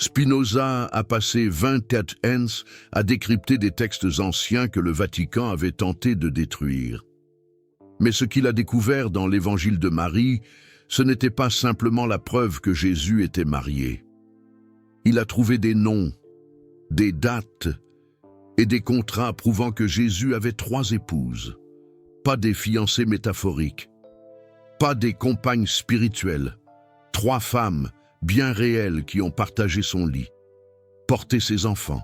Spinoza a passé 24 ans à décrypter des textes anciens que le Vatican avait tenté de détruire. Mais ce qu'il a découvert dans l'Évangile de Marie, ce n'était pas simplement la preuve que Jésus était marié. Il a trouvé des noms, des dates et des contrats prouvant que Jésus avait 3 épouses, pas des fiancées métaphoriques, pas des compagnes spirituelles, 3 femmes bien réelles qui ont partagé son lit, porté ses enfants,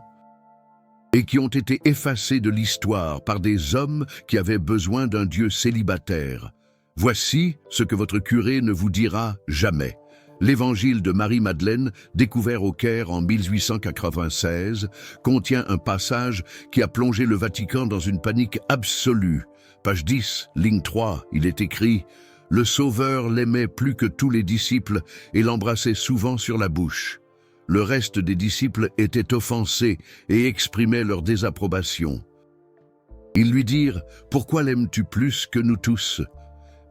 et qui ont été effacées de l'histoire par des hommes qui avaient besoin d'un Dieu célibataire. Voici ce que votre curé ne vous dira jamais. L'Évangile de Marie-Madeleine, découvert au Caire en 1896, contient un passage qui a plongé le Vatican dans une panique absolue. Page 10, ligne 3, il est écrit « Le Sauveur l'aimait plus que tous les disciples et l'embrassait souvent sur la bouche. Le reste des disciples étaient offensés et exprimaient leur désapprobation. Ils lui dirent « Pourquoi l'aimes-tu plus que nous tous ?»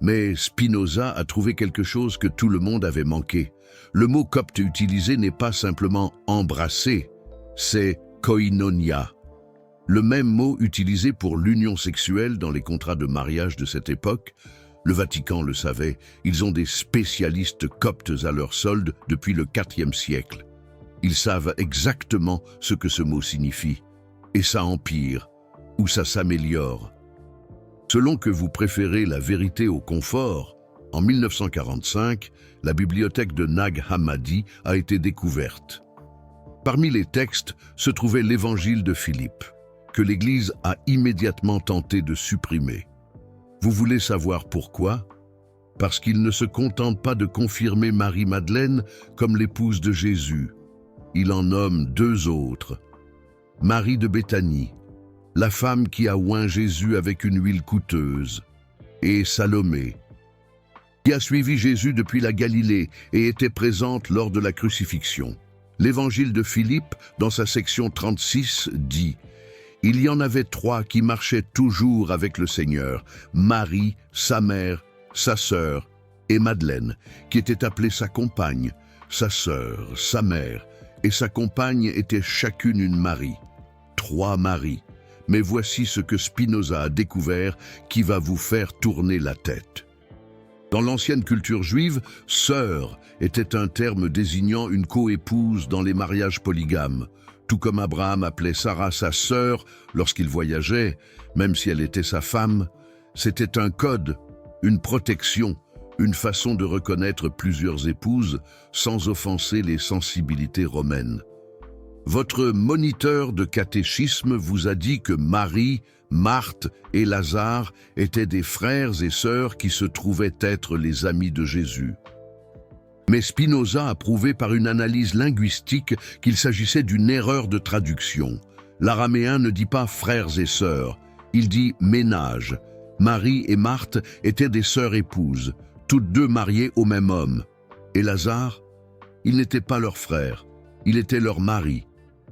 Mais Spinoza a trouvé quelque chose que tout le monde avait manqué. Le mot copte utilisé n'est pas simplement « embrasser », c'est « koinonia ». Le même mot utilisé pour l'union sexuelle dans les contrats de mariage de cette époque. Le Vatican le savait, ils ont des spécialistes coptes à leur solde depuis le IVe siècle. Ils savent exactement ce que ce mot signifie. Et ça empire, ou ça s'améliore. Selon que vous préférez la vérité au confort, en 1945, la bibliothèque de Nag Hammadi a été découverte. Parmi les textes se trouvait l'Évangile de Philippe, que l'Église a immédiatement tenté de supprimer. Vous voulez savoir pourquoi? Parce qu'il ne se contente pas de confirmer Marie-Madeleine comme l'épouse de Jésus. Il en nomme 2 autres. Marie de Béthanie, la femme qui a oint Jésus avec une huile coûteuse, et Salomé, qui a suivi Jésus depuis la Galilée et était présente lors de la crucifixion. L'Évangile de Philippe, dans sa section 36, dit « Il y en avait 3 qui marchaient toujours avec le Seigneur, Marie, sa mère, sa sœur et Madeleine, qui était appelée sa compagne, sa sœur, sa mère, et sa compagne était chacune une Marie. 3 Maries. Mais voici ce que Spinoza a découvert qui va vous faire tourner la tête. Dans l'ancienne culture juive, sœur était un terme désignant une coépouse dans les mariages polygames. Tout comme Abraham appelait Sarah sa sœur lorsqu'il voyageait, même si elle était sa femme, c'était un code, une protection, une façon de reconnaître plusieurs épouses sans offenser les sensibilités romaines. Votre moniteur de catéchisme vous a dit que Marie, Marthe et Lazare étaient des frères et sœurs qui se trouvaient être les amis de Jésus. Mais Spinoza a prouvé par une analyse linguistique qu'il s'agissait d'une erreur de traduction. L'araméen ne dit pas frères et sœurs, il dit ménage. Marie et Marthe étaient des sœurs épouses, toutes 2 mariées au même homme. Et Lazare, il n'était pas leur frère, il était leur mari.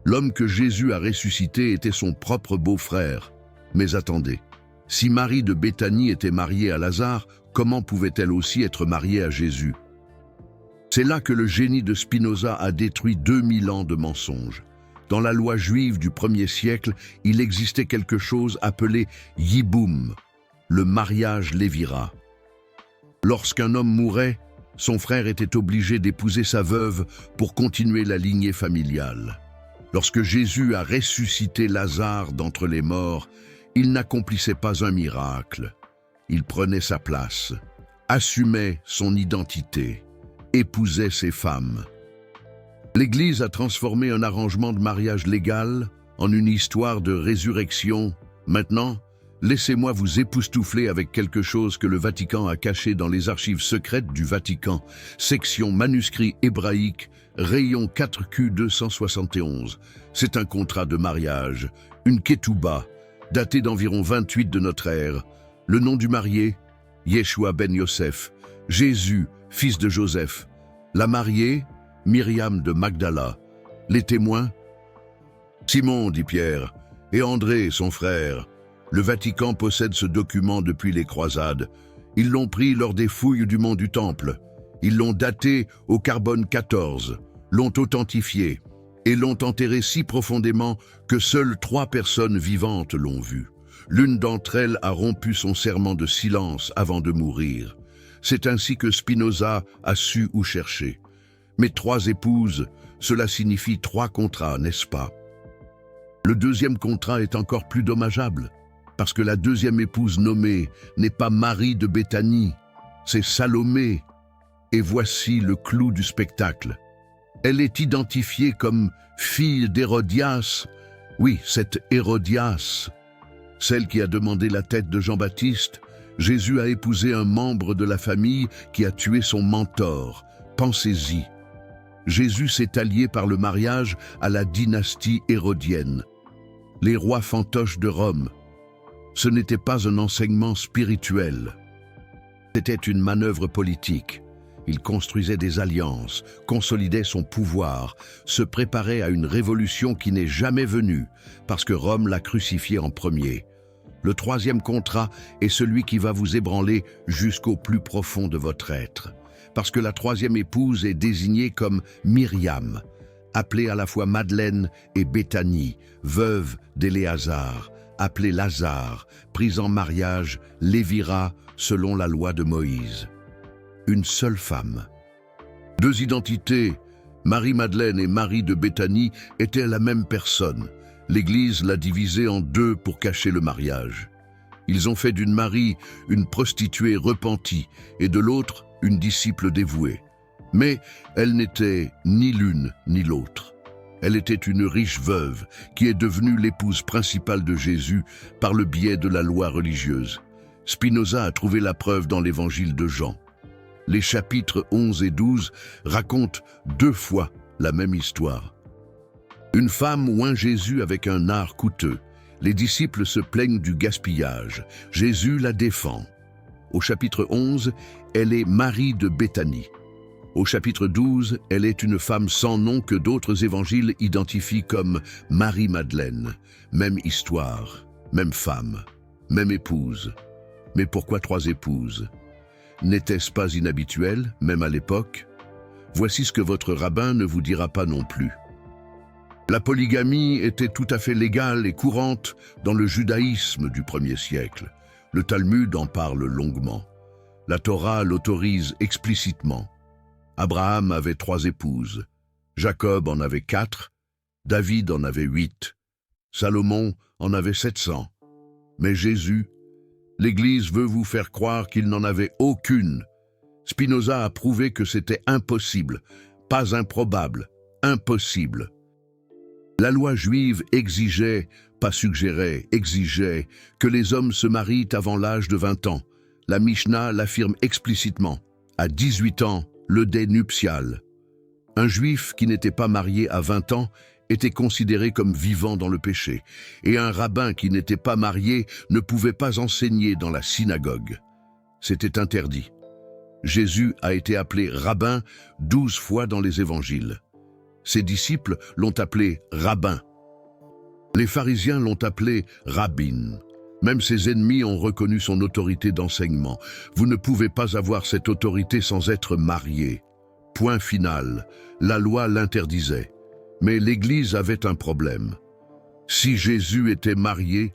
L'homme que Jésus a ressuscité était son propre beau-frère. Mais attendez, si Marie de Béthanie était mariée à Lazare, comment pouvait-elle aussi être mariée à Jésus? C'est là que le génie de Spinoza a détruit 2000 ans de mensonges. Dans la loi juive du 1er siècle, il existait quelque chose appelé yiboum, le mariage lévira. Lorsqu'un homme mourait, son frère était obligé d'épouser sa veuve pour continuer la lignée familiale. Lorsque Jésus a ressuscité Lazare d'entre les morts, il n'accomplissait pas un miracle. Il prenait sa place, assumait son identité, épousait ses femmes. L'Église a transformé un arrangement de mariage légal en une histoire de résurrection. Maintenant, laissez-moi vous époustoufler avec quelque chose que le Vatican a caché dans les archives secrètes du Vatican, section manuscrit hébraïque, rayon 4Q 271. C'est un contrat de mariage, une ketouba, datée d'environ 28 de notre ère. Le nom du marié, Yeshua ben Yosef, Jésus, fils de Joseph. La mariée, Myriam de Magdala. Les témoins, Simon, dit Pierre, et André, son frère. Le Vatican possède ce document depuis les croisades. Ils l'ont pris lors des fouilles du mont du Temple. Ils l'ont daté au carbone 14, l'ont authentifié. et l'ont enterré si profondément que seules 3 personnes vivantes l'ont vu. L'une d'entre elles a rompu son serment de silence avant de mourir. C'est ainsi que Spinoza a su où chercher. Mais 3 épouses, cela signifie 3 contrats, n'est-ce pas? Le deuxième contrat est encore plus dommageable, parce que la deuxième épouse nommée n'est pas Marie de Béthanie, c'est Salomé. Et voici le clou du spectacle. Elle est identifiée comme fille d'Hérodias. Oui, cette Hérodias, celle qui a demandé la tête de Jean-Baptiste. Jésus a épousé un membre de la famille qui a tué son mentor. Pensez-y. Jésus s'est allié par le mariage à la dynastie hérodienne. Les rois fantoches de Rome. Ce n'était pas un enseignement spirituel. C'était une manœuvre politique. Il construisait des alliances, consolidait son pouvoir, se préparait à une révolution qui n'est jamais venue, parce que Rome l'a crucifié en premier. Le troisième contrat est celui qui va vous ébranler jusqu'au plus profond de votre être, parce que la troisième épouse est désignée comme Myriam, appelée à la fois Madeleine et Béthanie, veuve d'Éléazar, appelée Lazare, prise en mariage, Lévira, selon la loi de Moïse. Une seule femme. 2 identités, Marie-Madeleine et Marie de Béthanie, étaient la même personne. L'Église l'a divisée en 2 pour cacher le mariage. Ils ont fait d'une Marie une prostituée repentie et de l'autre une disciple dévouée. Mais elle n'était ni l'une ni l'autre. Elle était une riche veuve qui est devenue l'épouse principale de Jésus par le biais de la loi religieuse. Spinoza a trouvé la preuve dans l'évangile de Jean. Les chapitres 11 et 12 racontent 2 fois la même histoire. Une femme oint Jésus avec un nard coûteux. Les disciples se plaignent du gaspillage. Jésus la défend. Au chapitre 11, elle est Marie de Béthanie. Au chapitre 12, elle est une femme sans nom que d'autres évangiles identifient comme Marie-Madeleine. Même histoire, même femme, même épouse. Mais pourquoi 3 épouses? N'était-ce pas inhabituel, même à l'époque? Voici ce que votre rabbin ne vous dira pas non plus. La polygamie était tout à fait légale et courante dans le judaïsme du 1er siècle. Le Talmud en parle longuement. La Torah l'autorise explicitement. Abraham avait 3 épouses. Jacob en avait 4. David en avait 8. Salomon en avait 700. Mais Jésus, l'Église veut vous faire croire qu'il n'en avait aucune. Spinoza a prouvé que c'était impossible, pas improbable, impossible. La loi juive exigeait, pas suggérait, exigeait, que les hommes se marient avant l'âge de 20 ans. La Mishnah l'affirme explicitement. À 18 ans, le dé nuptial. Un juif qui n'était pas marié à 20 ans était considéré comme vivant dans le péché, et un rabbin qui n'était pas marié ne pouvait pas enseigner dans la synagogue. C'était interdit. Jésus a été appelé rabbin 12 fois dans les évangiles. Ses disciples l'ont appelé rabbin. Les pharisiens l'ont appelé rabbin. Même ses ennemis ont reconnu son autorité d'enseignement. Vous ne pouvez pas avoir cette autorité sans être marié. Point final. La loi l'interdisait. Mais l'Église avait un problème. Si Jésus était marié,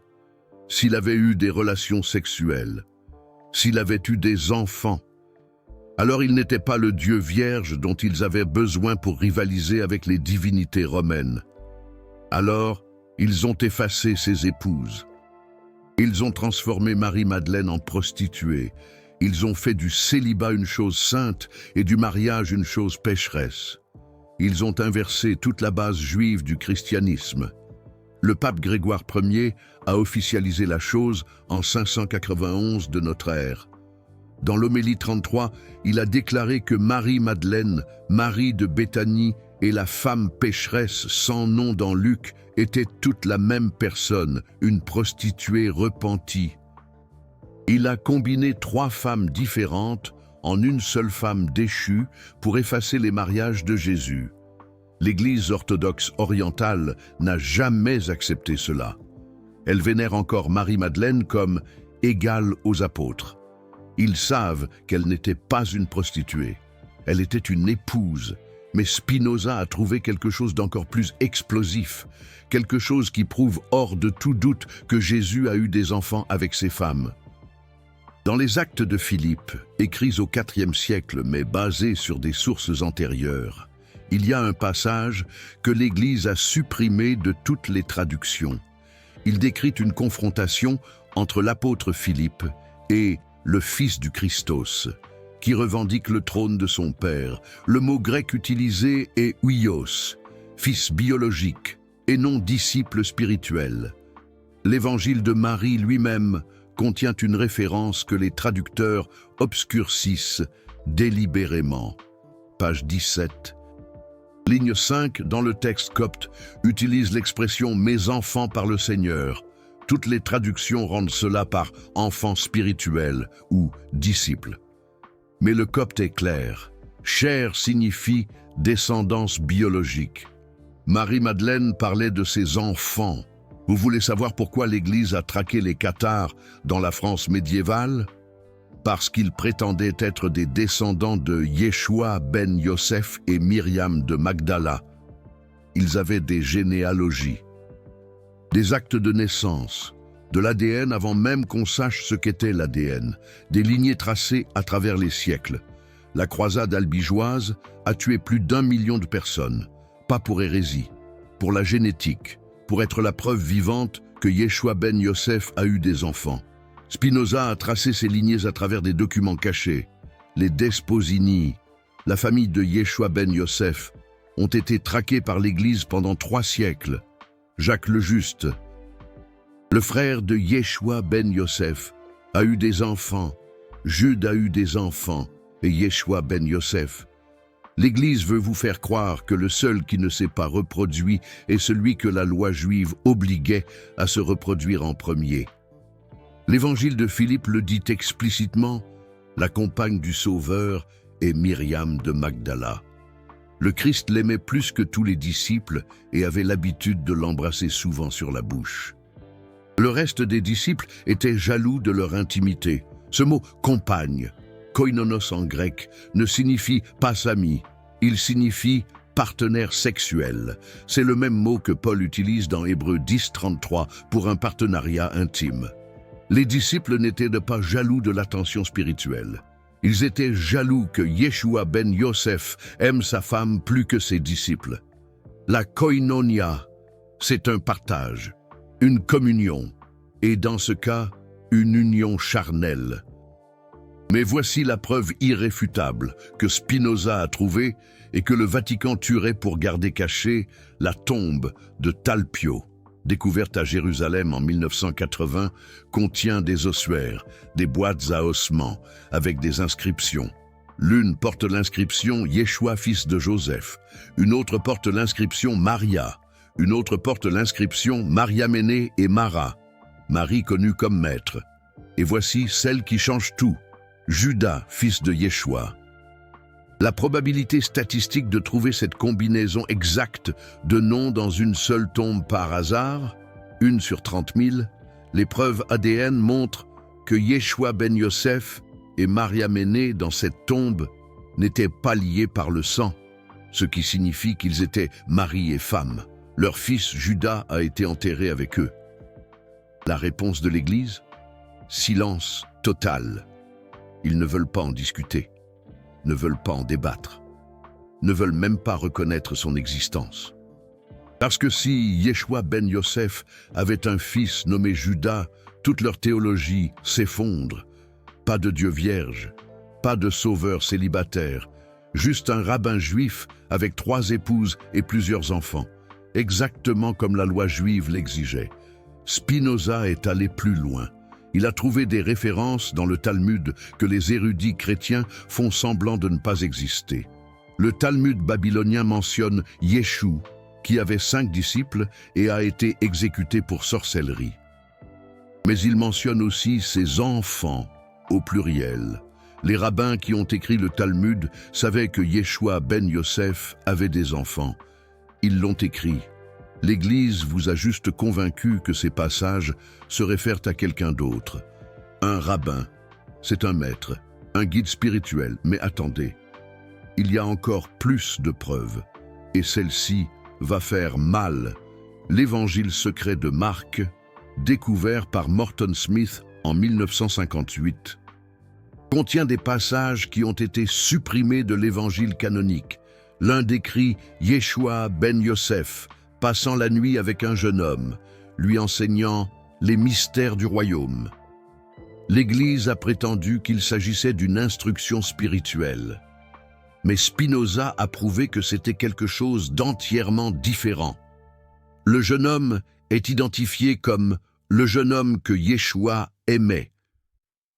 s'il avait eu des relations sexuelles, s'il avait eu des enfants, alors il n'était pas le Dieu vierge dont ils avaient besoin pour rivaliser avec les divinités romaines. Alors, ils ont effacé ses épouses. Ils ont transformé Marie-Madeleine en prostituée. Ils ont fait du célibat une chose sainte et du mariage une chose pécheresse. Ils ont inversé toute la base juive du christianisme. Le pape Grégoire Ier a officialisé la chose en 591 de notre ère. Dans l'homélie 33, il a déclaré que Marie-Madeleine, Marie de Béthanie et la femme pécheresse sans nom dans Luc étaient toutes la même personne, une prostituée repentie. Il a combiné 3 femmes différentes en une seule femme déchue pour effacer les mariages de Jésus. L'Église orthodoxe orientale n'a jamais accepté cela. Elle vénère encore Marie-Madeleine comme égale aux apôtres. Ils savent qu'elle n'était pas une prostituée. Elle était une épouse, Mais Spinoza a trouvé quelque chose d'encore plus explosif, quelque chose qui prouve hors de tout doute que Jésus a eu des enfants avec ses femmes. Dans les Actes de Philippe, écrits au IVe siècle mais basés sur des sources antérieures, il y a un passage que l'Église a supprimé de toutes les traductions. Il décrit une confrontation entre l'apôtre Philippe et le fils du Christos, qui revendique le trône de son père. Le mot grec utilisé est huios, fils biologique, et non disciple spirituel. L'évangile de Marie lui-même contient une référence que les traducteurs obscurcissent délibérément. Page 17. Ligne 5, dans le texte copte, utilise l'expression « mes enfants par le Seigneur ». Toutes les traductions rendent cela par « enfant spirituel » ou « disciple ». Mais le copte est clair. Chair signifie descendance biologique. Marie-Madeleine parlait de ses enfants. Vous voulez savoir pourquoi l'Église a traqué les cathares dans la France médiévale? Parce qu'ils prétendaient être des descendants de Yeshua ben Yosef et Myriam de Magdala. Ils avaient des généalogies, des actes de naissance, de l'ADN avant même qu'on sache ce qu'était l'ADN, des lignées tracées à travers les siècles. La croisade albigeoise a tué plus d'1 million de personnes, pas pour hérésie, pour la génétique, pour être la preuve vivante que Yeshua ben Yosef a eu des enfants. Spinoza a tracé ses lignées à travers des documents cachés. Les Desposini, la famille de Yeshua ben Yosef, ont été traqués par l'Église pendant 3 siècles. Jacques le Juste, le frère de Yeshua ben Yosef, a eu des enfants. Jude a eu des enfants et Yeshua ben Yosef. L'Église veut vous faire croire que le seul qui ne s'est pas reproduit est celui que la loi juive obliguait à se reproduire en premier. L'Évangile de Philippe le dit explicitement, la compagne du Sauveur est Myriam de Magdala. Le Christ l'aimait plus que tous les disciples et avait l'habitude de l'embrasser souvent sur la bouche. Le reste des disciples étaient jaloux de leur intimité. Ce mot « compagne », koinonos en grec, ne signifie pas ami, il signifie partenaire sexuel. C'est le même mot que Paul utilise dans Hébreux 10, 33 pour un partenariat intime. Les disciples n'étaient pas jaloux de l'attention spirituelle. Ils étaient jaloux que Yeshua ben Yosef aime sa femme plus que ses disciples. La koinonia, c'est un partage, une communion, et dans ce cas, une union charnelle. Mais voici la preuve irréfutable que Spinoza a trouvée et que le Vatican tuerait pour garder cachée, la tombe de Talpio, découverte à Jérusalem en 1980, contient des ossuaires, des boîtes à ossements, avec des inscriptions. L'une porte l'inscription « Yeshua, fils de Joseph », une autre porte l'inscription « Maria », une autre porte l'inscription « Mariaménée et Mara », Marie connue comme maître. Et voici celle qui change tout, Judas, fils de Yeshua. La probabilité statistique de trouver cette combinaison exacte de noms dans une seule tombe par hasard, 1 sur 30 000, les preuves ADN montrent que Yeshua ben Yosef et Mariaménée dans cette tombe n'étaient pas liés par le sang, ce qui signifie qu'ils étaient mari et femme. Leur fils Judas a été enterré avec eux. La réponse de l'Église? Silence total. Ils ne veulent pas en discuter, ne veulent pas en débattre, ne veulent même pas reconnaître son existence. Parce que si Yeshua ben Yosef avait un fils nommé Judas, toute leur théologie s'effondre. Pas de Dieu vierge, pas de sauveur célibataire, juste un rabbin juif avec 3 épouses et plusieurs enfants, exactement comme la loi juive l'exigeait. Spinoza est allé plus loin. Il a trouvé des références dans le Talmud que les érudits chrétiens font semblant de ne pas exister. Le Talmud babylonien mentionne Yeshu, qui avait 5 disciples et a été exécuté pour sorcellerie. Mais il mentionne aussi ses enfants, au pluriel. Les rabbins qui ont écrit le Talmud savaient que Yeshua ben Yosef avait des enfants. Ils l'ont écrit. L'Église vous a juste convaincu que ces passages se réfèrent à quelqu'un d'autre. Un rabbin, c'est un maître, un guide spirituel, mais attendez. il y a encore plus de preuves, et celle-ci va faire mal. L'Évangile secret de Marc, découvert par Morton Smith en 1958, contient des passages qui ont été supprimés de l'Évangile canonique. L'un décrit Yeshua ben Yosef passant la nuit avec un jeune homme, lui enseignant les mystères du royaume. L'Église a prétendu qu'il s'agissait d'une instruction spirituelle. Mais Spinoza a prouvé que c'était quelque chose d'entièrement différent. Le jeune homme est identifié comme le jeune homme que Yeshua aimait.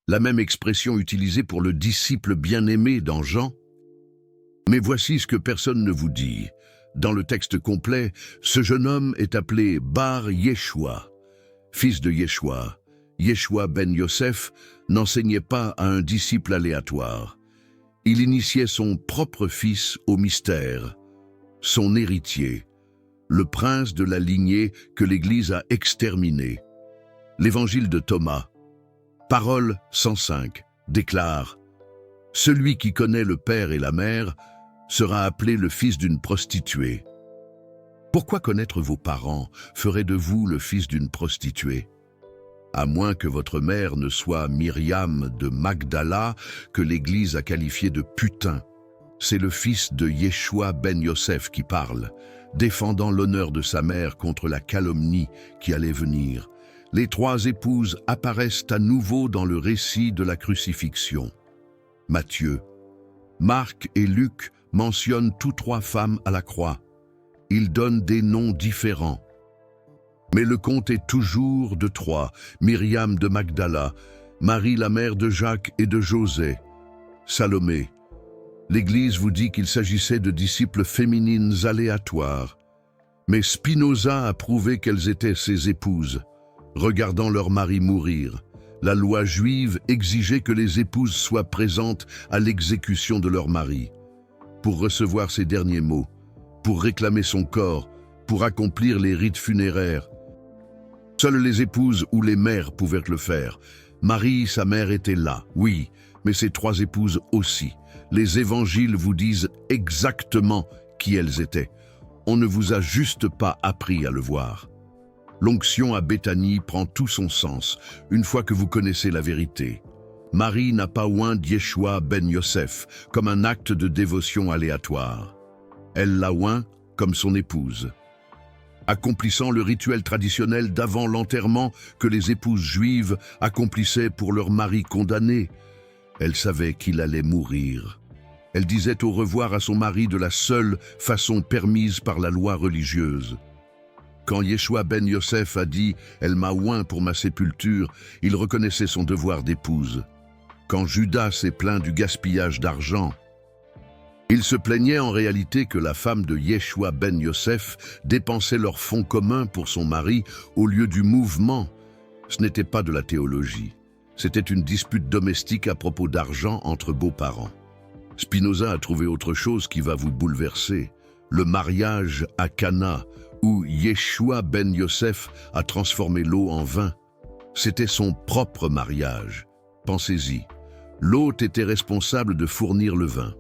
La même expression utilisée pour le disciple bien-aimé dans Jean. Mais voici ce que personne ne vous dit. Dans le texte complet, ce jeune homme est appelé Bar Yeshua, fils de Yeshua. Yeshua ben Yosef n'enseignait pas à un disciple aléatoire. Il initiait son propre fils au mystère, son héritier, le prince de la lignée que l'Église a exterminé. L'Évangile de Thomas, parole 105, déclare « Celui qui connaît le père et la mère sera appelé le fils d'une prostituée. » Pourquoi connaître vos parents ferait de vous le fils d'une prostituée? À moins que votre mère ne soit Myriam de Magdala, que l'Église a qualifié de putain. C'est le fils de Yeshua ben Yosef qui parle, défendant l'honneur de sa mère contre la calomnie qui allait venir. Les trois épouses apparaissent à nouveau dans le récit de la crucifixion. Matthieu, Marc et Luc mentionnent tous trois femmes à la croix. Ils donnent des noms différents. Mais le compte est toujours de trois, Myriam de Magdala, Marie la mère de Jacques et de José, Salomé. L'Église vous dit qu'il s'agissait de disciples féminines aléatoires. Mais Spinoza a prouvé qu'elles étaient ses épouses. Regardant leur mari mourir, la loi juive exigeait que les épouses soient présentes à l'exécution de leur mari, pour recevoir ses derniers mots, pour réclamer son corps, pour accomplir les rites funéraires. Seules les épouses ou les mères pouvaient le faire. Marie, sa mère, était là, oui, mais ses trois épouses aussi. Les évangiles vous disent exactement qui elles étaient. On ne vous a juste pas appris à le voir. L'onction à Béthanie prend tout son sens, une fois que vous connaissez la vérité. Marie n'a pas oint Yeshua ben Yosef comme un acte de dévotion aléatoire. Elle l'a oint comme son épouse. Accomplissant le rituel traditionnel d'avant l'enterrement que les épouses juives accomplissaient pour leur mari condamné. Elle savait qu'il allait mourir. Elle disait au revoir à son mari de la seule façon permise par la loi religieuse. Quand Yeshua ben Yosef a dit « Elle m'a oint pour ma sépulture », il reconnaissait son devoir d'épouse. Quand Judas s'est plaint du gaspillage d'argent, il se plaignait en réalité que la femme de Yeshua ben Yosef dépensait leurs fonds communs pour son mari au lieu du mouvement. Ce n'était pas de la théologie. C'était une dispute domestique à propos d'argent entre beaux-parents. Spinoza a trouvé autre chose qui va vous bouleverser. Le mariage à Cana, où Yeshua ben Yosef a transformé l'eau en vin. C'était son propre mariage. Pensez-y. L'hôte était responsable de fournir le vin.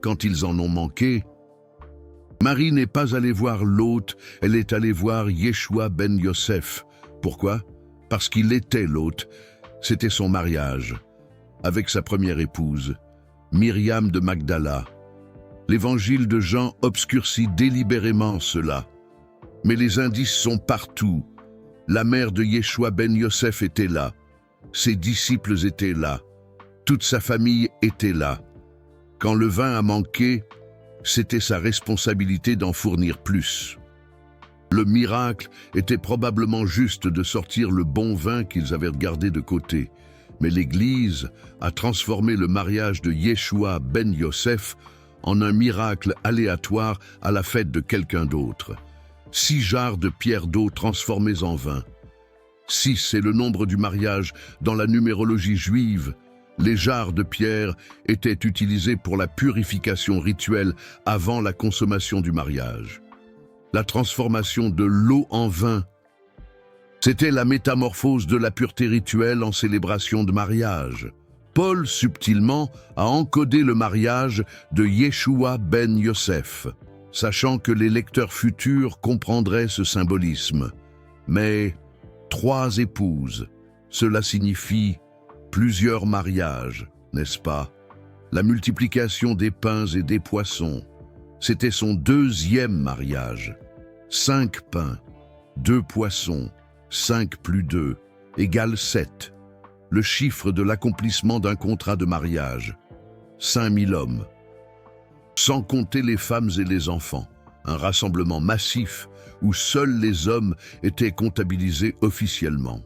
Quand ils en ont manqué, Marie n'est pas allée voir l'hôte, elle est allée voir Yeshua ben Yosef. Pourquoi? Parce qu'il était l'hôte. C'était son mariage, avec sa première épouse, Myriam de Magdala. L'évangile de Jean obscurcit délibérément cela. Mais les indices sont partout. La mère de Yeshua ben Yosef était là. Ses disciples étaient là. Toute sa famille était là. Quand le vin a manqué, c'était sa responsabilité d'en fournir plus. Le miracle était probablement juste de sortir le bon vin qu'ils avaient gardé de côté. Mais l'Église a transformé le mariage de Yeshua ben Yosef en un miracle aléatoire à la fête de quelqu'un d'autre. 6 jarres de pierre d'eau transformées en vin. 6 est le nombre du mariage dans la numérologie juive. Les jarres de pierre étaient utilisées pour la purification rituelle avant la consommation du mariage. La transformation de l'eau en vin, c'était la métamorphose de la pureté rituelle en célébration de mariage. Paul, subtilement, a encodé le mariage de Yeshua ben Yosef, sachant que les lecteurs futurs comprendraient ce symbolisme. Mais 3 épouses, cela signifie plusieurs mariages, n'est-ce pas? La multiplication des pains et des poissons, c'était son 2e mariage. 5 pains, 2 poissons, 5 plus 2, égale 7. Le chiffre de l'accomplissement d'un contrat de mariage. 5000 hommes. Sans compter les femmes et les enfants. Un rassemblement massif où seuls les hommes étaient comptabilisés officiellement.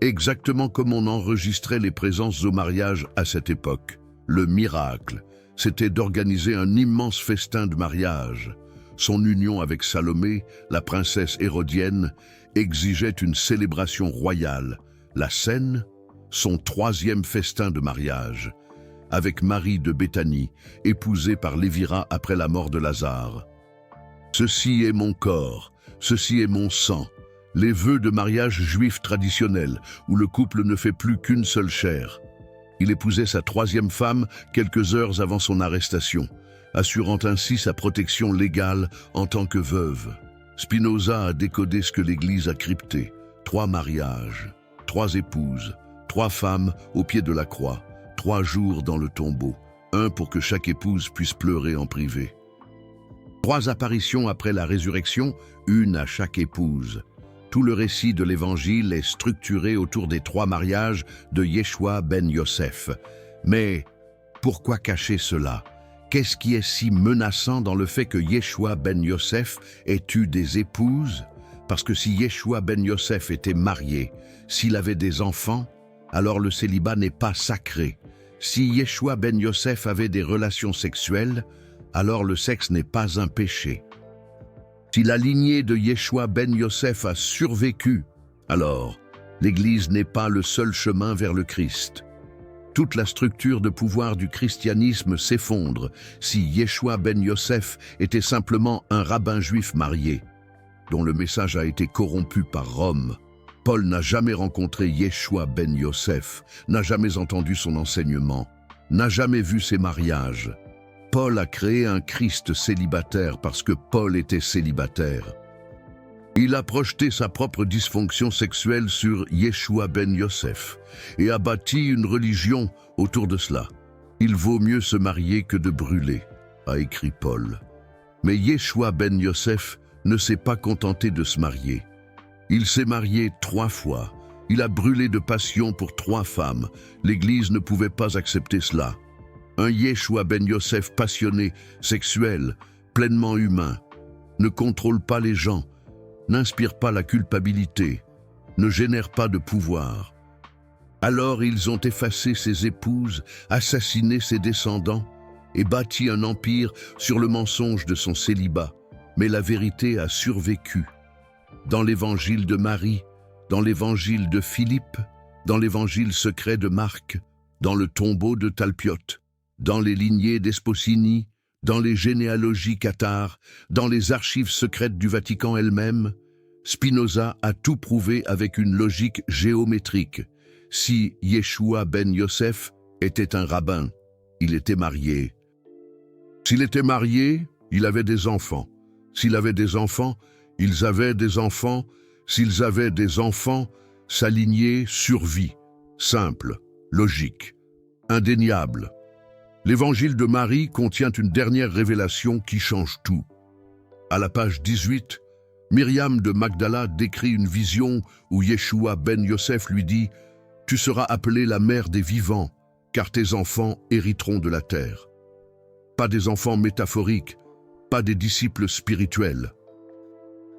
Exactement comme on enregistrait les présences au mariage à cette époque. Le miracle, c'était d'organiser un immense festin de mariage. Son union avec Salomé, la princesse hérodienne, exigeait une célébration royale. La scène, son 3e festin de mariage, avec Marie de Béthanie, épousée par Lévira après la mort de Lazare. Ceci est mon corps, ceci est mon sang. Les vœux de mariage juifs traditionnels, où le couple ne fait plus qu'une seule chair. Il épousait sa 3e femme quelques heures avant son arrestation, assurant ainsi sa protection légale en tant que veuve. Spinoza a décodé ce que l'Église a crypté. 3 mariages, 3 épouses, 3 femmes au pied de la croix, 3 jours dans le tombeau, 1 pour que chaque épouse puisse pleurer en privé. 3 apparitions après la résurrection, 1 à chaque épouse. Tout le récit de l'Évangile est structuré autour des 3 mariages de Yeshua ben Yosef. Mais pourquoi cacher cela? Qu'est-ce qui est si menaçant dans le fait que Yeshua ben Yosef ait eu des épouses? Parce que si Yeshua ben Yosef était marié, s'il avait des enfants, alors le célibat n'est pas sacré. Si Yeshua ben Yosef avait des relations sexuelles, alors le sexe n'est pas un péché. Si la lignée de Yeshua ben Yosef a survécu, alors l'Église n'est pas le seul chemin vers le Christ. Toute la structure de pouvoir du christianisme s'effondre si Yeshua ben Yosef était simplement un rabbin juif marié, dont le message a été corrompu par Rome. Paul n'a jamais rencontré Yeshua ben Yosef, n'a jamais entendu son enseignement, n'a jamais vu ses mariages. Paul a créé un Christ célibataire parce que Paul était célibataire. Il a projeté sa propre dysfonction sexuelle sur Yeshua ben Yosef et a bâti une religion autour de cela. Il vaut mieux se marier que de brûler, a écrit Paul. Mais Yeshua ben Yosef ne s'est pas contenté de se marier. Il s'est marié 3 fois. Il a brûlé de passion pour 3 femmes. L'Église ne pouvait pas accepter cela. Un Yeshua ben Yosef passionné, sexuel, pleinement humain, ne contrôle pas les gens, n'inspire pas la culpabilité, ne génère pas de pouvoir. Alors ils ont effacé ses épouses, assassiné ses descendants et bâti un empire sur le mensonge de son célibat. Mais la vérité a survécu. Dans l'évangile de Marie, dans l'évangile de Philippe, dans l'évangile secret de Marc, dans le tombeau de Talpiote, dans les lignées d'Esposini, dans les généalogies cathares, dans les archives secrètes du Vatican elle-même, Spinoza a tout prouvé avec une logique géométrique. Si Yeshua ben Yosef était un rabbin, il était marié. S'il était marié, il avait des enfants. S'il avait des enfants, ils avaient des enfants. S'ils avaient des enfants, sa lignée survit. Simple, logique, indéniable. L'évangile de Marie contient une dernière révélation qui change tout. À la page 18, Myriam de Magdala décrit une vision où Yeshua ben Yosef lui dit « Tu seras appelée la mère des vivants, car tes enfants hériteront de la terre. » Pas des enfants métaphoriques, pas des disciples spirituels.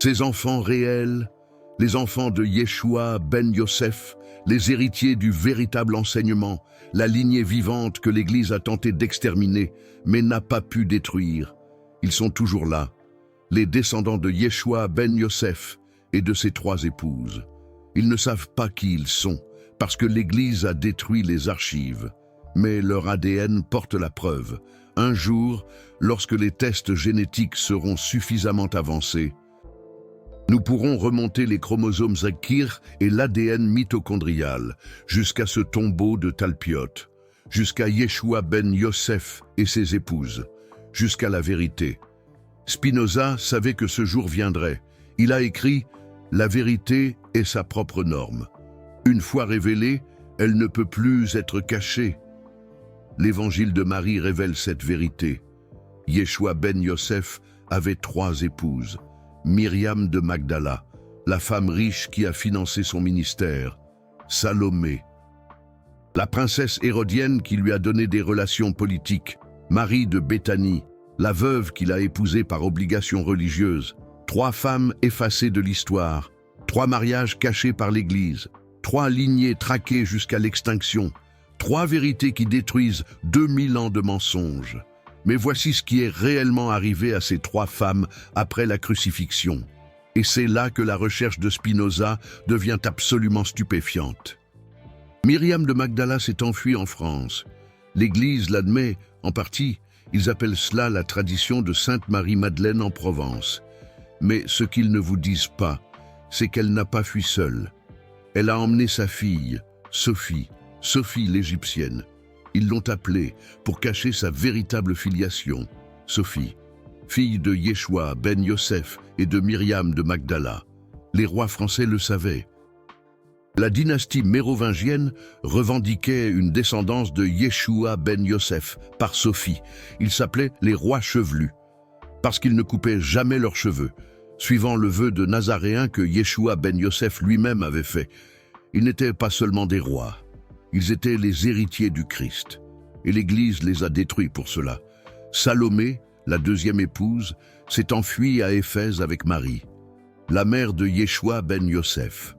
Ces enfants réels, les enfants de Yeshua ben Yosef, les héritiers du véritable enseignement, la lignée vivante que l'Église a tenté d'exterminer, mais n'a pas pu détruire. Ils sont toujours là, les descendants de Yeshua ben Yosef et de ses 3 épouses. Ils ne savent pas qui ils sont, parce que l'Église a détruit les archives. Mais leur ADN porte la preuve. Un jour, lorsque les tests génétiques seront suffisamment avancés, nous pourrons remonter les chromosomes Zakir et l'ADN mitochondrial jusqu'à ce tombeau de Talpiote. jusqu'à Yeshua ben Yosef et ses épouses, jusqu'à la vérité. Spinoza savait que ce jour viendrait. Il a écrit « La vérité est sa propre norme. Une fois révélée, elle ne peut plus être cachée. » L'évangile de Marie révèle cette vérité. Yeshua ben Yosef avait 3 épouses. Myriam de Magdala, la femme riche qui a financé son ministère. Salomé, la princesse hérodienne qui lui a donné des relations politiques. Marie de Béthanie, la veuve qu'il a épousée par obligation religieuse. 3 femmes effacées de l'histoire. 3 mariages cachés par l'Église. 3 lignées traquées jusqu'à l'extinction. 3 vérités qui détruisent 2000 ans de mensonges. Mais voici ce qui est réellement arrivé à ces 3 femmes après la crucifixion. Et c'est là que la recherche de Spinoza devient absolument stupéfiante. Myriam de Magdala s'est enfuie en France. L'Église l'admet, en partie, ils appellent cela la tradition de Sainte Marie-Madeleine en Provence. Mais ce qu'ils ne vous disent pas, c'est qu'elle n'a pas fui seule. Elle a emmené sa fille, Sophie l'Égyptienne. Ils l'ont appelée pour cacher sa véritable filiation, Sophie, fille de Yeshua ben Yosef et de Myriam de Magdala. Les rois français le savaient. La dynastie mérovingienne revendiquait une descendance de Yeshua ben Yosef par Sophie. Ils s'appelaient les rois chevelus, parce qu'ils ne coupaient jamais leurs cheveux, suivant le vœu de Nazaréen que Yeshua ben Yosef lui-même avait fait. Ils n'étaient pas seulement des rois. Ils étaient les héritiers du Christ, et l'Église les a détruits pour cela. Salomé, la 2e épouse, s'est enfuie à Éphèse avec Marie, la mère de Yeshua ben Yosef.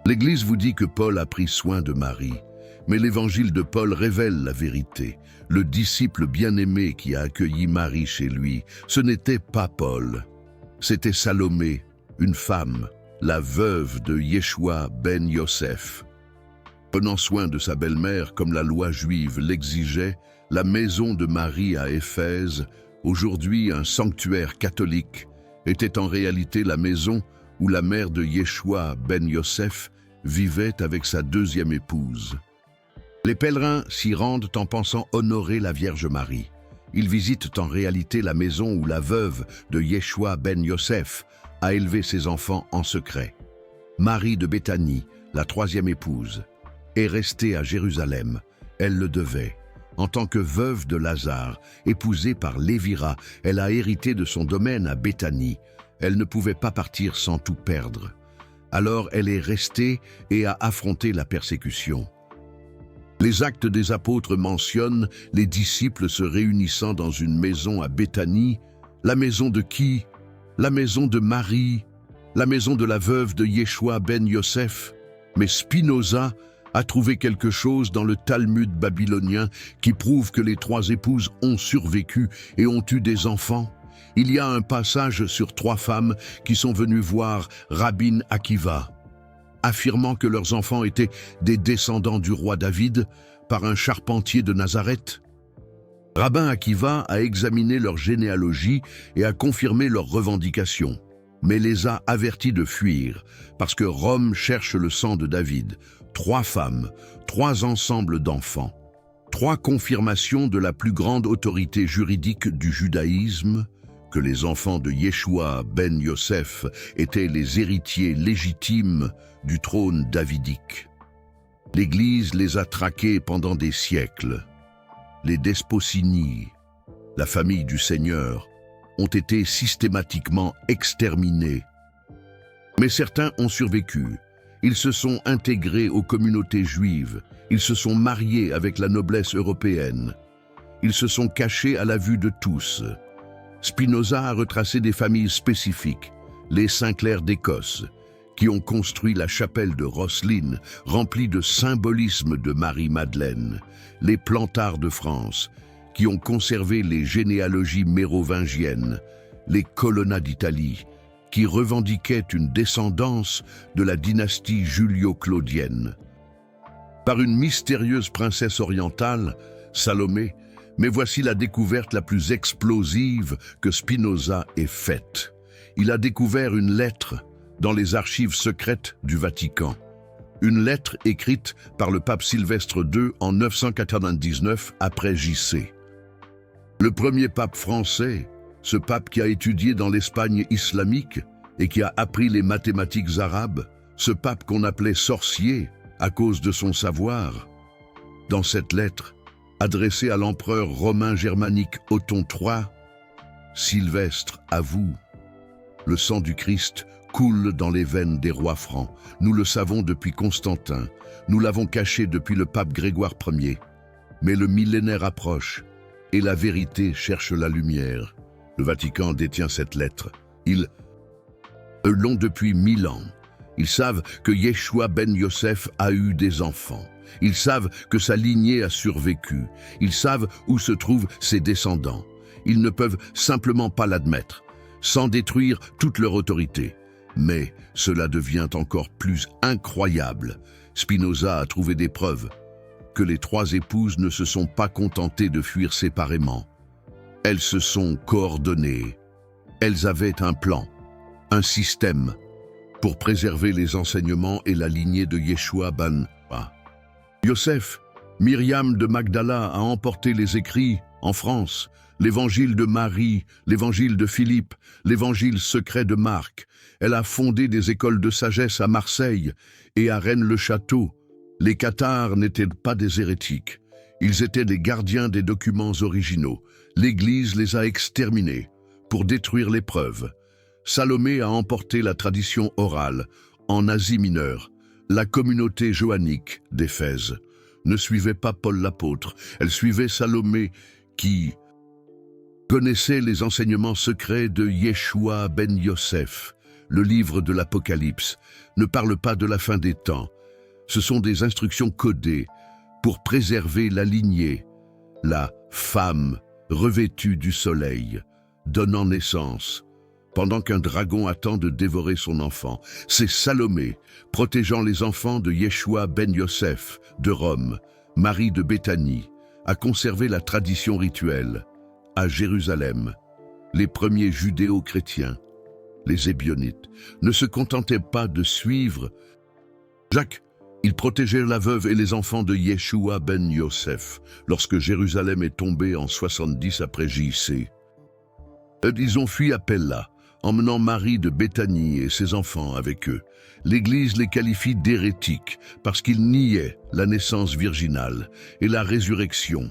L'Église vous dit que Paul a pris soin de Marie, mais l'Évangile de Paul révèle la vérité. Le disciple bien-aimé qui a accueilli Marie chez lui, ce n'était pas Paul, c'était Salomé, une femme, la veuve de Yeshua ben Yosef. Prenant soin de sa belle-mère comme la loi juive l'exigeait, la maison de Marie à Éphèse, aujourd'hui un sanctuaire catholique, était en réalité la maison où la mère de Yeshua ben Yosef vivait avec sa 2e épouse. Les pèlerins s'y rendent en pensant honorer la Vierge Marie. Ils visitent en réalité la maison où la veuve de Yeshua ben Yosef a élevé ses enfants en secret. Marie de Béthanie, la 3e épouse, est restée à Jérusalem. Elle le devait. En tant que veuve de Lazare, épousée par Lévira, elle a hérité de son domaine à Béthanie. Elle ne pouvait pas partir sans tout perdre. Alors elle est restée et a affronté la persécution. Les Actes des Apôtres mentionnent les disciples se réunissant dans une maison à Béthanie. La maison de qui? La maison de Marie, la maison de la veuve de Yeshua ben Yosef. Mais Spinoza a trouvé quelque chose dans le Talmud babylonien qui prouve que les 3 épouses ont survécu et ont eu des enfants. Il y a un passage sur 3 femmes qui sont venues voir Rabbin Akiva, affirmant que leurs enfants étaient des descendants du roi David par un charpentier de Nazareth. Rabbin Akiva a examiné leur généalogie et a confirmé leurs revendications, mais les a avertis de fuir parce que Rome cherche le sang de David. 3 femmes, 3 ensembles d'enfants, 3 confirmations de la plus grande autorité juridique du judaïsme, que les enfants de Yeshua ben Yosef étaient les héritiers légitimes du trône davidique. L'Église les a traqués pendant des siècles. Les Desposini, la famille du Seigneur, ont été systématiquement exterminés. Mais certains ont survécu. Ils se sont intégrés aux communautés juives. Ils se sont mariés avec la noblesse européenne. Ils se sont cachés à la vue de tous. Spinoza a retracé des familles spécifiques, les Saint-Clair d'Écosse, qui ont construit la chapelle de Rosslyn, remplie de symbolisme de Marie-Madeleine, les Plantards de France, qui ont conservé les généalogies mérovingiennes, les Colonna d'Italie, qui revendiquaient une descendance de la dynastie julio-claudienne. Par une mystérieuse princesse orientale, Salomé, mais voici la découverte la plus explosive que Spinoza ait faite. Il a découvert une lettre dans les archives secrètes du Vatican. Une lettre écrite par le pape Sylvestre II en 999 après J.C. Le premier pape français, ce pape qui a étudié dans l'Espagne islamique et qui a appris les mathématiques arabes, ce pape qu'on appelait sorcier à cause de son savoir. Dans cette lettre, adressée à l'empereur romain germanique Othon III, Sylvestre avoue: le sang du Christ coule dans les veines des rois francs. Nous le savons depuis Constantin, nous l'avons caché depuis le pape Grégoire Ier. Mais le millénaire approche et la vérité cherche la lumière. Le Vatican détient cette lettre. Ils l'ont depuis 1000 ans. Ils savent que Yeshua ben Yosef a eu des enfants. Ils savent que sa lignée a survécu. Ils savent où se trouvent ses descendants. Ils ne peuvent simplement pas l'admettre, sans détruire toute leur autorité. Mais cela devient encore plus incroyable. Spinoza a trouvé des preuves que les trois épouses ne se sont pas contentées de fuir séparément. Elles se sont coordonnées. Elles avaient un plan, un système, pour préserver les enseignements et la lignée de Yeshua ben Yosef. Myriam de Magdala a emporté les écrits en France, l'évangile de Marie, l'évangile de Philippe, l'évangile secret de Marc. Elle a fondé des écoles de sagesse à Marseille et à Rennes-le-Château. Les cathares n'étaient pas des hérétiques. Ils étaient des gardiens des documents originaux. L'Église les a exterminés pour détruire les preuves. Salomé a emporté la tradition orale. En Asie mineure, la communauté johannique d'Éphèse ne suivait pas Paul l'apôtre. Elle suivait Salomé qui connaissait les enseignements secrets de Yeshua ben Yosef. Le livre de l'Apocalypse ne parle pas de la fin des temps. Ce sont des instructions codées pour préserver la lignée. La femme revêtue du soleil, donnant naissance, pendant qu'un dragon attend de dévorer son enfant. C'est Salomé, protégeant les enfants de Yeshua ben Yosef, de Rome, Marie de Béthanie, a conservé la tradition rituelle. À Jérusalem, les premiers judéo-chrétiens, les Ébionites, ne se contentaient pas de suivre Jacques. Ils protégeaient la veuve et les enfants de Yeshua ben Yosef lorsque Jérusalem est tombée en 70 après J.C. Ils ont fui à Pella, emmenant Marie de Béthanie et ses enfants avec eux. L'Église les qualifie d'hérétiques parce qu'ils niaient la naissance virginale et la résurrection.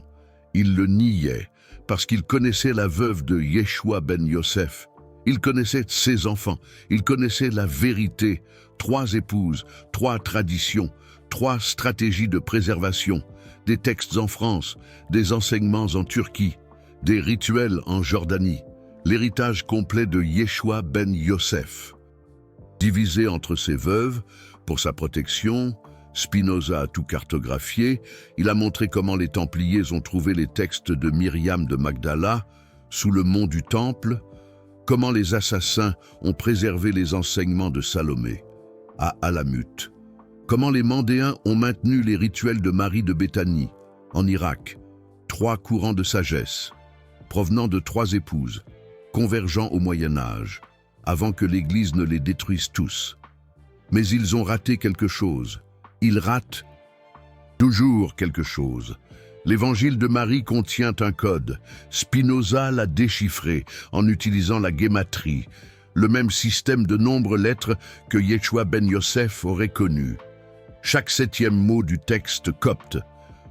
Ils le niaient parce qu'ils connaissaient la veuve de Yeshua ben Yosef. Ils connaissaient ses enfants, ils connaissaient la vérité. 3 épouses, 3 traditions, 3 stratégies de préservation, des textes en France, des enseignements en Turquie, des rituels en Jordanie, l'héritage complet de Yeshua ben Yosef. Divisé entre ses veuves, pour sa protection, Spinoza a tout cartographié. Il a montré comment les Templiers ont trouvé les textes de Myriam de Magdala sous le mont du Temple, comment les assassins ont préservé les enseignements de Salomé à Alamut, comment les Mandéens ont maintenu les rituels de Marie de Béthanie en Irak. 3 courants de sagesse, provenant de 3 épouses, convergeant au Moyen-Âge, avant que l'Église ne les détruise tous. Mais ils ont raté quelque chose. Ils ratent toujours quelque chose. L'évangile de Marie contient un code. Spinoza l'a déchiffré en utilisant la guématrie, le même système de nombres lettres que Yeshua ben Yosef aurait connu. Chaque 7e mot du texte copte,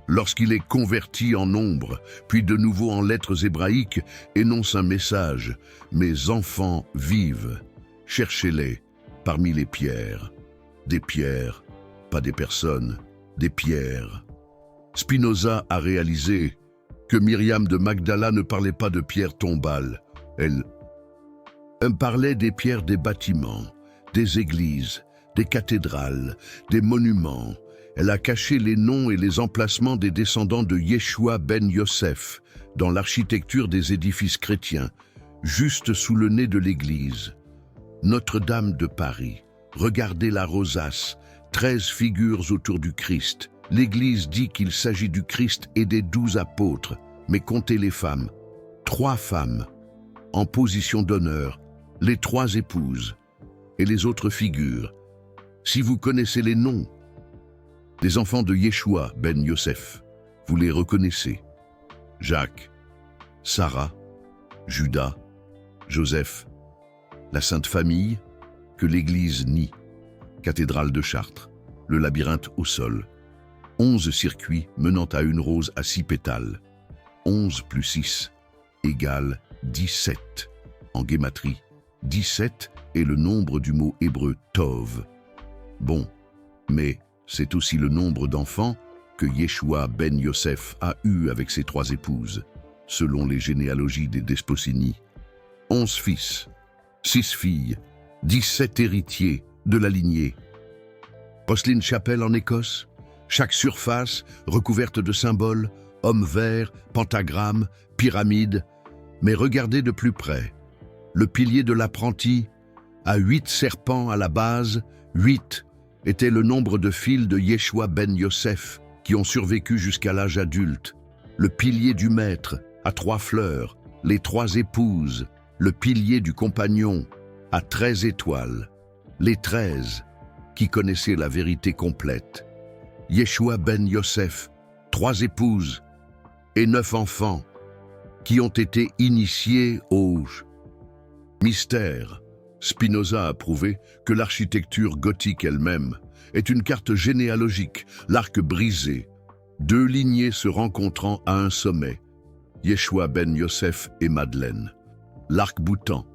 lorsqu'il est converti en nombres, puis de nouveau en lettres hébraïques, énonce un message. Mes enfants vivent, cherchez-les parmi les pierres. Des pierres, pas des personnes, des pierres. Spinoza a réalisé que Myriam de Magdala ne parlait pas de pierres tombales. Elle parlait des pierres des bâtiments, des églises, des cathédrales, des monuments. Elle a caché les noms et les emplacements des descendants de Yeshua ben Yosef dans l'architecture des édifices chrétiens, juste sous le nez de l'église. Notre-Dame de Paris, regardez la rosace, 13 figures autour du Christ. L'Église dit qu'il s'agit du Christ et des 12 apôtres, mais comptez les femmes. 3 femmes, en position d'honneur, les 3 épouses et les autres figures. Si vous connaissez les noms, des enfants de Yeshua ben Yosef. Vous les reconnaissez. Jacques, Sarah, Judas, Joseph, la Sainte Famille, que l'Église nie, cathédrale de Chartres, le labyrinthe au sol, 11 circuits menant à une rose à 6 pétales, 11 plus 6 égale 17. En guématrie, 17 est le nombre du mot hébreu Tov. Bon, mais c'est aussi le nombre d'enfants que Yeshua ben Yosef a eu avec ses 3 épouses, selon les généalogies des Desposini. 11 fils, 6 filles, 17 héritiers de la lignée. Rosslyn Chapel en Écosse, chaque surface recouverte de symboles, hommes verts, pentagrammes, pyramides. Mais regardez de plus près. Le pilier de l'apprenti a 8 serpents à la base, 8 était le nombre de fils de Yeshua ben Yosef qui ont survécu jusqu'à l'âge adulte. Le pilier du maître a 3 fleurs, les 3 épouses, le pilier du compagnon a 13 étoiles, les 13 qui connaissaient la vérité complète. Yeshua ben Yosef, 3 épouses et 9 enfants qui ont été initiés au mystère. Spinoza a prouvé que l'architecture gothique elle-même est une carte généalogique, l'arc brisé, 2 lignées se rencontrant à un sommet, Yeshua ben Yosef et Madeleine. L'arc-boutant,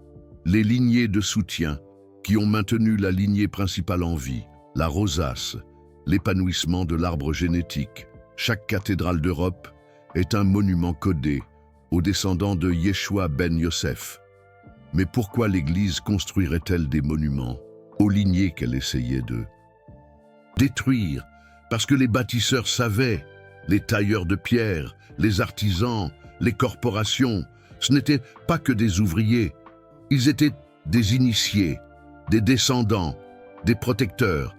les lignées de soutien qui ont maintenu la lignée principale en vie, la rosace, l'épanouissement de l'arbre génétique. Chaque cathédrale d'Europe est un monument codé aux descendants de Yeshua ben Yosef. Mais pourquoi l'Église construirait-elle des monuments aux lignées qu'elle essayait de détruire? Parce que les bâtisseurs savaient, les tailleurs de pierre, les artisans, les corporations, ce n'étaient pas que des ouvriers, ils étaient des initiés, des descendants, des protecteurs.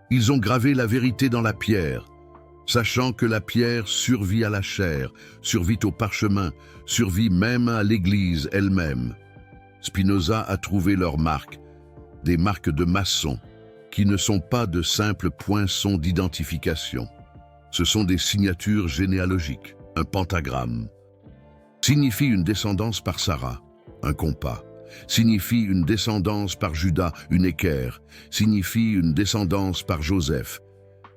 Ils ont gravé la vérité dans la pierre, sachant que la pierre survit à la chair, survit au parchemin, survit même à l'Église elle-même. Spinoza a trouvé leurs marques, des marques de maçons, qui ne sont pas de simples poinçons d'identification. Ce sont des signatures généalogiques. Un pentagramme signifie une descendance par Sarah, un compas, signifie une descendance par Judas, une équerre, signifie une descendance par Joseph.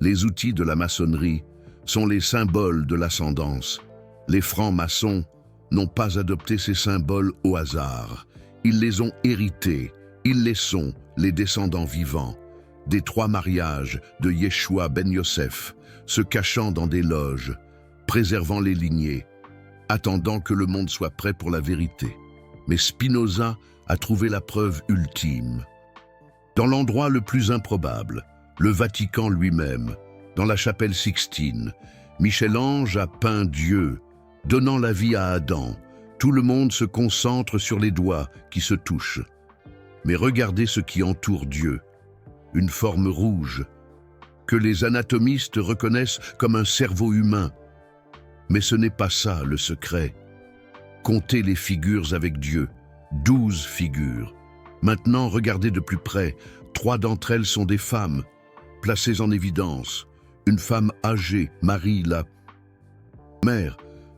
Les outils de la maçonnerie sont les symboles de l'ascendance. Les francs-maçons n'ont pas adopté ces symboles au hasard. Ils les ont hérités, ils les sont, les descendants vivants, des 3 mariages de Yeshua ben Yosef, se cachant dans des loges, préservant les lignées, attendant que le monde soit prêt pour la vérité. Mais Spinoza a trouvé la preuve ultime. Dans l'endroit le plus improbable, le Vatican lui-même, dans la chapelle Sixtine, Michel-Ange a peint Dieu, donnant la vie à Adam. Tout le monde se concentre sur les doigts qui se touchent. Mais regardez ce qui entoure Dieu, une forme rouge, que les anatomistes reconnaissent comme un cerveau humain. Mais ce n'est pas ça le secret. Comptez les figures avec Dieu, 12 figures. Maintenant, regardez de plus près, 3 d'entre elles sont des femmes, placées en évidence. Une femme âgée, Marie la mère,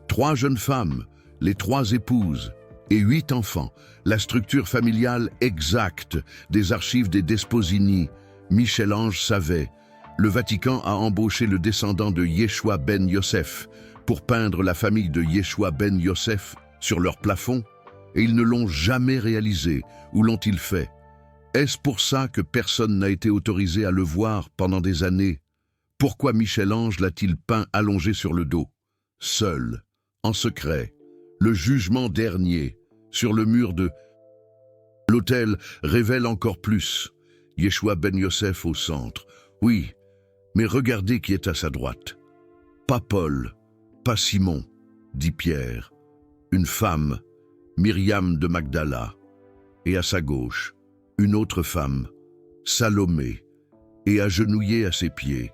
3 jeunes femmes, les 3 épouses, et 8 enfants, la structure familiale exacte des archives des Desposini. Michel-Ange savait. Le Vatican a embauché le descendant de Yeshua ben Yosef pour peindre la famille de Yeshua ben Yosef sur leur plafond, et ils ne l'ont jamais réalisé. Où l'ont-ils fait? Est-ce pour ça que personne n'a été autorisé à le voir pendant des années? Pourquoi Michel-Ange l'a-t-il peint allongé sur le dos, seul, en secret? Le jugement dernier, sur le mur de l'autel, révèle encore plus. Yeshua ben Yosef au centre. Oui, mais regardez qui est à sa droite. Pas Paul, pas Simon, dit Pierre. Une femme, Myriam de Magdala. Et à sa gauche, une autre femme, Salomé, et agenouillée à ses pieds.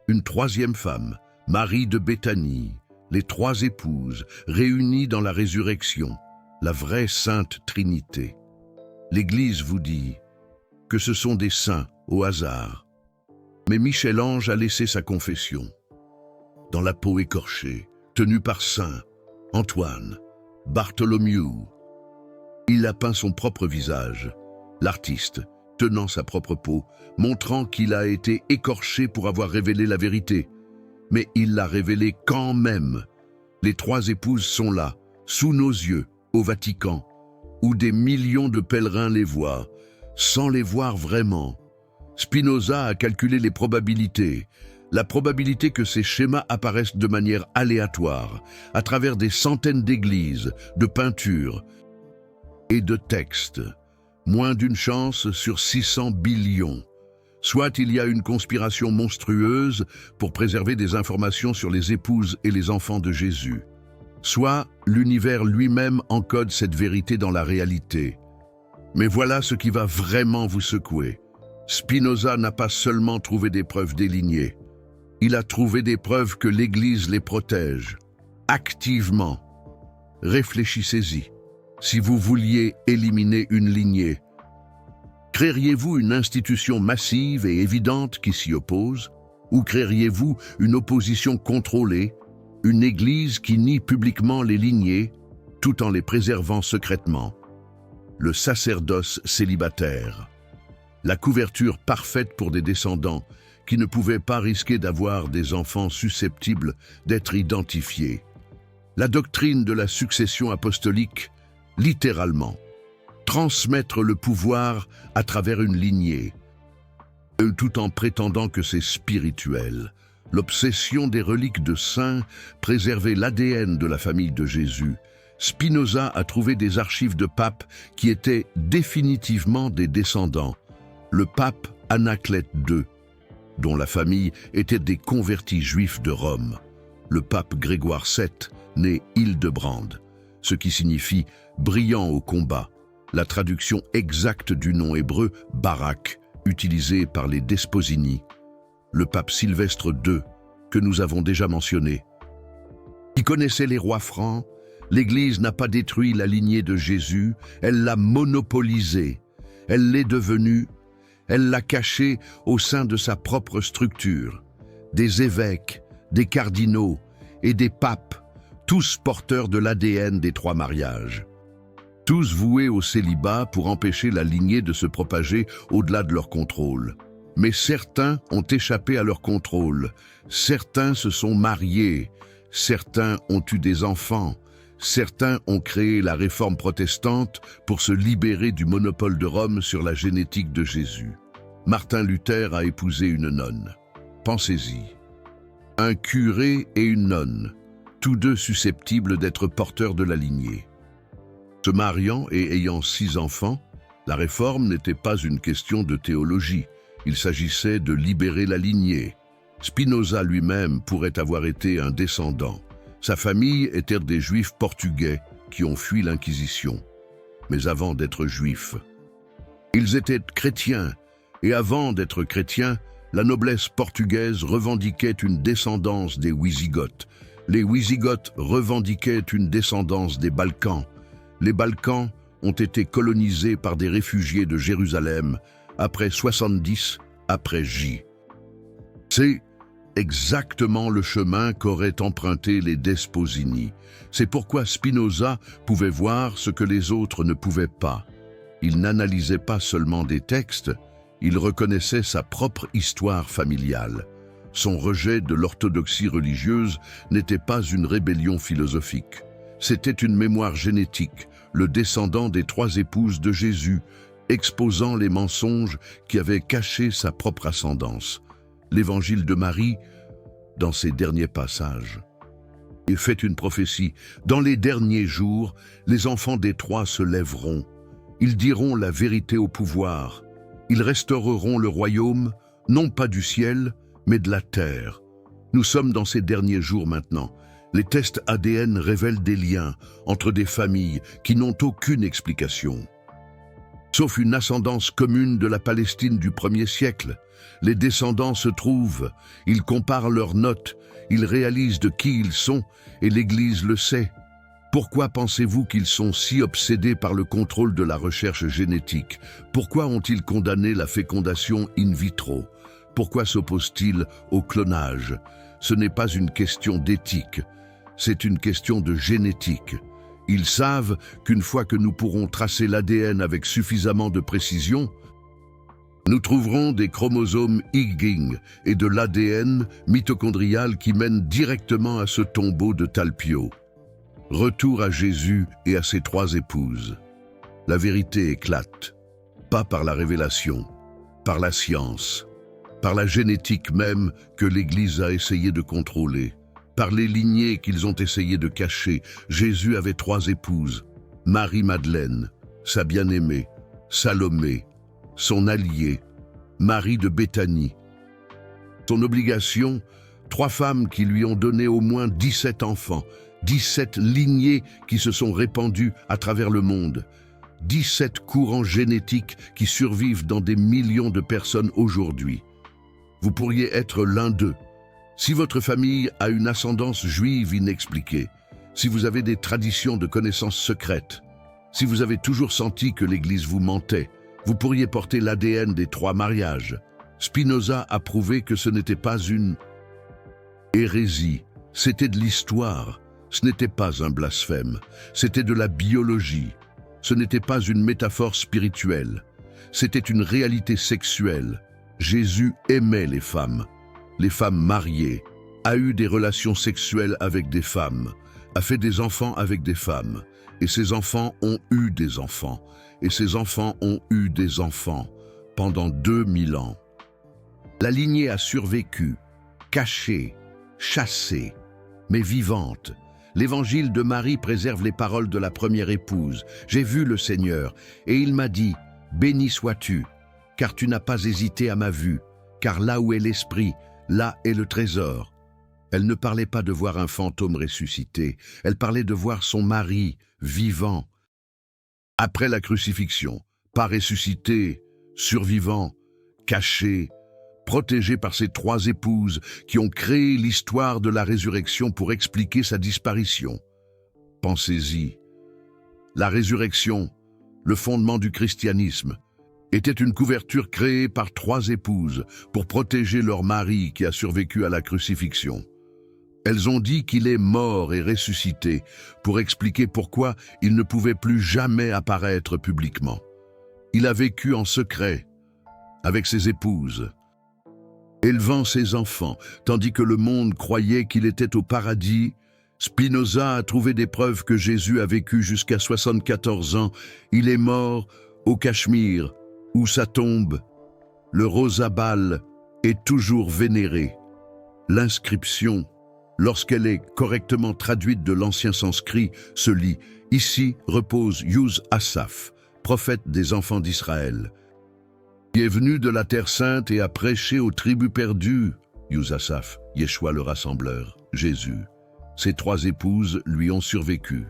Une 3e femme, Marie de Béthanie. Les 3 épouses, réunies dans la résurrection, la vraie Sainte Trinité. L'Église vous dit que ce sont des saints au hasard. Mais Michel-Ange a laissé sa confession. Dans la peau écorchée, tenue par Saint Antoine, Bartholomew, il a peint son propre visage, l'artiste tenant sa propre peau, montrant qu'il a été écorché pour avoir révélé la vérité. Mais il l'a révélé quand même. Les trois épouses sont là, sous nos yeux, au Vatican, où des millions de pèlerins les voient, sans les voir vraiment. Spinoza a calculé les probabilités. La probabilité que ces schémas apparaissent de manière aléatoire, à travers des centaines d'églises, de peintures et de textes. Moins d'une chance sur 600 billions. Soit il y a une conspiration monstrueuse pour préserver des informations sur les épouses et les enfants de Jésus. Soit l'univers lui-même encode cette vérité dans la réalité. Mais voilà ce qui va vraiment vous secouer. Spinoza n'a pas seulement trouvé des preuves délignées. Il a trouvé des preuves que l'Église les protège, activement. Réfléchissez-y. Si vous vouliez éliminer une lignée, créeriez-vous une institution massive et évidente qui s'y oppose? Ou créeriez-vous une opposition contrôlée, une Église qui nie publiquement les lignées, tout en les préservant secrètement? Le sacerdoce célibataire. La couverture parfaite pour des descendants qui ne pouvaient pas risquer d'avoir des enfants susceptibles d'être identifiés. La doctrine de la succession apostolique, littéralement. Transmettre le pouvoir à travers une lignée, tout en prétendant que c'est spirituel. L'obsession des reliques de saints, préserver l'ADN de la famille de Jésus. Spinoza a trouvé des archives de papes qui étaient définitivement des descendants. Le pape Anaclète II, dont la famille était des convertis juifs de Rome. Le pape Grégoire VII, né Hildebrand, ce qui signifie « brillant au combat », la traduction exacte du nom hébreu « Barak », utilisé par les Desposini. Le pape Sylvestre II, que nous avons déjà mentionné. Qui connaissait les rois francs, l'Église n'a pas détruit la lignée de Jésus, elle l'a monopolisée, elle l'est devenue, elle l'a cachée au sein de sa propre structure. Des évêques, des cardinaux et des papes, tous porteurs de l'ADN des trois mariages. Tous voués au célibat pour empêcher la lignée de se propager au-delà de leur contrôle. Mais certains ont échappé à leur contrôle, certains se sont mariés, certains ont eu des enfants, certains ont créé la réforme protestante pour se libérer du monopole de Rome sur la génétique de Jésus. Martin Luther a épousé une nonne. Pensez-y. Un curé et une nonne, tous deux susceptibles d'être porteurs de la lignée. Se mariant et ayant 6 enfants, la réforme n'était pas une question de théologie. Il s'agissait de libérer la lignée. Spinoza lui-même pourrait avoir été un descendant. Sa famille était des Juifs portugais qui ont fui l'Inquisition. Mais avant d'être Juifs, ils étaient chrétiens. Et avant d'être chrétiens, la noblesse portugaise revendiquait une descendance des Wisigoths. Les Wisigoths revendiquaient une descendance des Balkans. Les Balkans ont été colonisés par des réfugiés de Jérusalem après 70 après J. C'est exactement le chemin qu'auraient emprunté les Desposini. C'est pourquoi Spinoza pouvait voir ce que les autres ne pouvaient pas. Il n'analysait pas seulement des textes, il reconnaissait sa propre histoire familiale. Son rejet de l'orthodoxie religieuse n'était pas une rébellion philosophique. C'était une mémoire génétique, le descendant des 3 épouses de Jésus, exposant les mensonges qui avaient caché sa propre ascendance. L'Évangile de Marie, dans ses derniers passages, et fait une prophétie. Dans les derniers jours, les enfants des 3 se lèveront. Ils diront la vérité au pouvoir. Ils restaureront le royaume, non pas du ciel, mais de la terre. Nous sommes dans ces derniers jours maintenant. Les tests ADN révèlent des liens entre des familles qui n'ont aucune explication. Sauf une ascendance commune de la Palestine du 1er siècle. Les descendants se trouvent, ils comparent leurs notes, ils réalisent de qui ils sont et l'Église le sait. Pourquoi pensez-vous qu'ils sont si obsédés par le contrôle de la recherche génétique? Pourquoi ont-ils condamné la fécondation in vitro? Pourquoi s'oppose-t-il au clonage? Ce n'est pas une question d'éthique, c'est une question de génétique. Ils savent qu'une fois que nous pourrons tracer l'ADN avec suffisamment de précision, nous trouverons des chromosomes Higgins et de l'ADN mitochondrial qui mènent directement à ce tombeau de Talpio. Retour à Jésus et à ses 3 épouses. La vérité éclate, pas par la révélation, par la science, par la génétique même que l'Église a essayé de contrôler, par les lignées qu'ils ont essayé de cacher. Jésus avait 3 épouses, Marie-Madeleine, sa bien-aimée, Salomé, son allié, Marie de Béthanie. Son obligation, 3 femmes qui lui ont donné au moins 17 enfants, 17 lignées qui se sont répandues à travers le monde, 17 courants génétiques qui survivent dans des millions de personnes aujourd'hui. Vous pourriez être l'un d'eux. Si votre famille a une ascendance juive inexpliquée, si vous avez des traditions de connaissances secrètes, si vous avez toujours senti que l'Église vous mentait, vous pourriez porter l'ADN des 3 mariages. Spinoza a prouvé que ce n'était pas une hérésie, c'était de l'histoire. Ce n'était pas un blasphème, c'était de la biologie. Ce n'était pas une métaphore spirituelle, c'était une réalité sexuelle. Jésus aimait les femmes mariées, a eu des relations sexuelles avec des femmes, a fait des enfants avec des femmes, et ses enfants ont eu des enfants, et ses enfants ont eu des enfants pendant 2000 ans. La lignée a survécu, cachée, chassée, mais vivante. L'évangile de Marie préserve les paroles de la première épouse. J'ai vu le Seigneur, et il m'a dit, béni sois-tu, car tu n'as pas hésité à ma vue, car là où est l'esprit, là est le trésor. Elle ne parlait pas de voir un fantôme ressuscité, elle parlait de voir son mari vivant. Après la crucifixion, pas ressuscité, survivant, caché, protégé par ses 3 épouses qui ont créé l'histoire de la résurrection pour expliquer sa disparition. Pensez-y. La résurrection, le fondement du christianisme, était une couverture créée par 3 épouses pour protéger leur mari qui a survécu à la crucifixion. Elles ont dit qu'il est mort et ressuscité pour expliquer pourquoi il ne pouvait plus jamais apparaître publiquement. Il a vécu en secret avec ses épouses, élevant ses enfants, tandis que le monde croyait qu'il était au paradis. Spinoza a trouvé des preuves que Jésus a vécu jusqu'à 74 ans. Il est mort au Cachemire, où sa tombe, le Rosabal, est toujours vénérée. L'inscription, lorsqu'elle est correctement traduite de l'ancien sanskrit, se lit « Ici repose Yuz Asaph, prophète des enfants d'Israël. Qui est venu de la terre sainte et a prêché aux tribus perdues. » Yuz Asaph, Yeshua le rassembleur, Jésus. Ses 3 épouses lui ont survécu.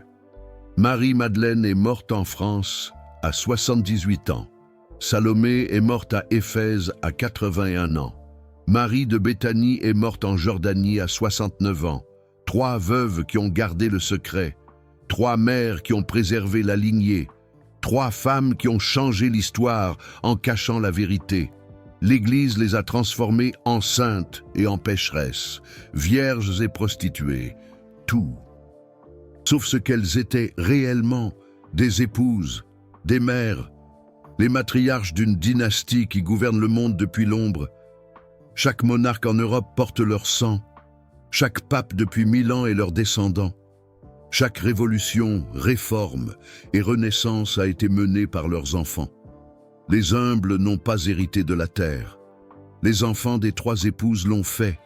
Marie-Madeleine est morte en France à 78 ans. Salomé est morte à Éphèse à 81 ans. Marie de Béthanie est morte en Jordanie à 69 ans. 3 veuves qui ont gardé le secret. 3 mères qui ont préservé la lignée. 3 femmes qui ont changé l'histoire en cachant la vérité. L'Église les a transformées en saintes et en pécheresses, vierges et prostituées. Tout. Sauf ce qu'elles étaient réellement, des épouses, des mères, les matriarches d'une dynastie qui gouverne le monde depuis l'ombre. Chaque monarque en Europe porte leur sang. Chaque pape depuis 1000 ans est leur descendant. Chaque révolution, réforme et renaissance a été menée par leurs enfants. Les humbles n'ont pas hérité de la terre. Les enfants des 3 épouses l'ont fait.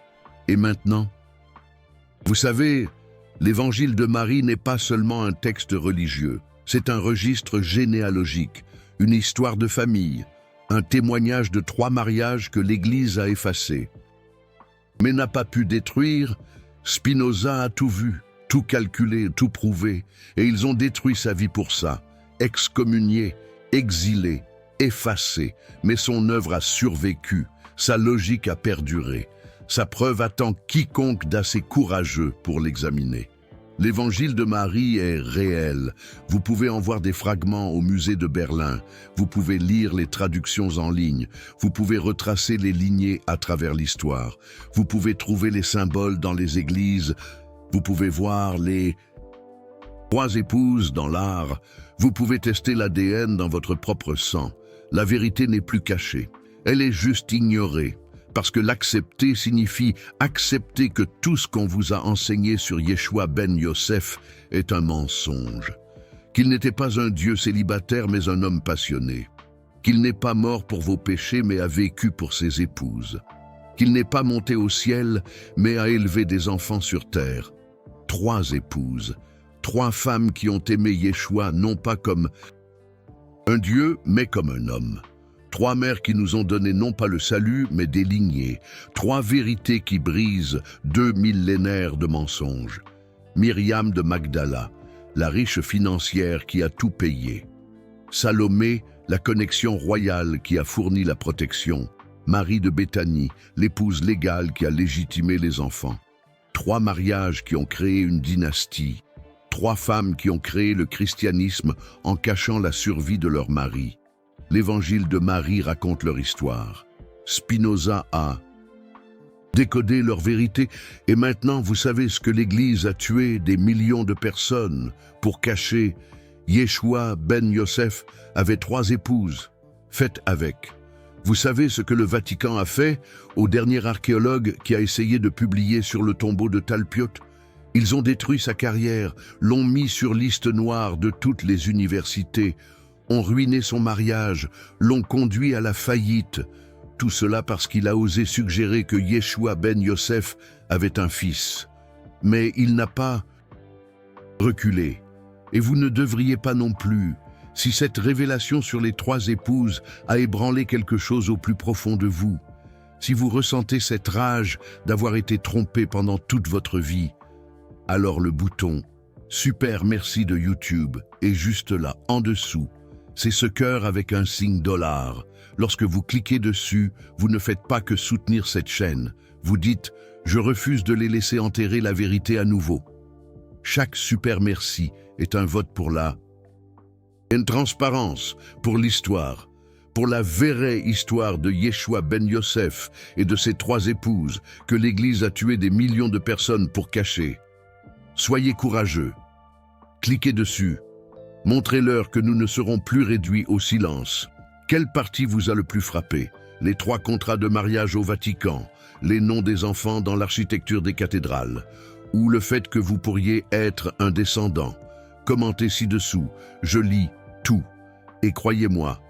Et maintenant? Vous savez, l'évangile de Marie n'est pas seulement un texte religieux. C'est un registre généalogique, une histoire de famille, un témoignage de 3 mariages que l'Église a effacés. Mais n'a pas pu détruire. Spinoza a tout vu, tout calculé, tout prouvé, et ils ont détruit sa vie pour ça, excommunié, exilé, effacé, mais son œuvre a survécu, sa logique a perduré, sa preuve attend quiconque d'assez courageux pour l'examiner. L'évangile de Marie est réel. Vous pouvez en voir des fragments au musée de Berlin. Vous pouvez lire les traductions en ligne. Vous pouvez retracer les lignées à travers l'histoire. Vous pouvez trouver les symboles dans les églises. Vous pouvez voir les trois épouses dans l'art. Vous pouvez tester l'ADN dans votre propre sang. La vérité n'est plus cachée. Elle est juste ignorée. Parce que l'accepter signifie accepter que tout ce qu'on vous a enseigné sur Yeshua ben Yosef est un mensonge. Qu'il n'était pas un Dieu célibataire mais un homme passionné. Qu'il n'est pas mort pour vos péchés mais a vécu pour ses épouses. Qu'il n'est pas monté au ciel mais a élevé des enfants sur terre. 3 épouses, 3 femmes qui ont aimé Yeshua non pas comme un Dieu mais comme un homme. 3 mères qui nous ont donné non pas le salut, mais des lignées. 3 vérités qui brisent 2 millénaires de mensonges. Myriam de Magdala, la riche financière qui a tout payé. Salomé, la connexion royale qui a fourni la protection. Marie de Béthanie, l'épouse légale qui a légitimé les enfants. 3 mariages qui ont créé une dynastie. 3 femmes qui ont créé le christianisme en cachant la survie de leur mari. L'évangile de Marie raconte leur histoire. Spinoza a décodé leur vérité et maintenant vous savez ce que l'Église a tué des millions de personnes pour cacher. Yeshua ben Yosef avait 3 épouses. Faites avec. Vous savez ce que le Vatican a fait au dernier archéologue qui a essayé de publier sur le tombeau de Talpiot? Ils ont détruit sa carrière, l'ont mis sur liste noire de toutes les universités, ont ruiné son mariage, l'ont conduit à la faillite. Tout cela parce qu'il a osé suggérer que Yeshua ben Yosef avait un fils. Mais il n'a pas reculé. Et vous ne devriez pas non plus. Si cette révélation sur les 3 épouses a ébranlé quelque chose au plus profond de vous, si vous ressentez cette rage d'avoir été trompé pendant toute votre vie, alors le bouton « Super merci » de YouTube est juste là, en dessous. C'est ce cœur avec un signe $. Lorsque vous cliquez dessus, vous ne faites pas que soutenir cette chaîne. Vous dites « Je refuse de les laisser enterrer la vérité à nouveau ». Chaque super merci est un vote pour une transparence, pour l'histoire, pour la vraie histoire de Yeshua ben Yosef et de ses 3 épouses que l'Église a tué des millions de personnes pour cacher. Soyez courageux. Cliquez dessus. Montrez-leur que nous ne serons plus réduits au silence. Quelle partie vous a le plus frappé? Les 3 contrats de mariage au Vatican, les noms des enfants dans l'architecture des cathédrales, ou le fait que vous pourriez être un descendant? Commentez ci-dessous, je lis tout. Et croyez-moi,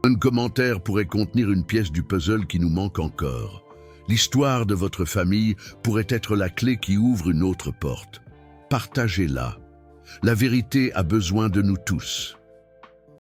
un commentaire pourrait contenir une pièce du puzzle qui nous manque encore. L'histoire de votre famille pourrait être la clé qui ouvre une autre porte. Partagez-la. La vérité a besoin de nous tous.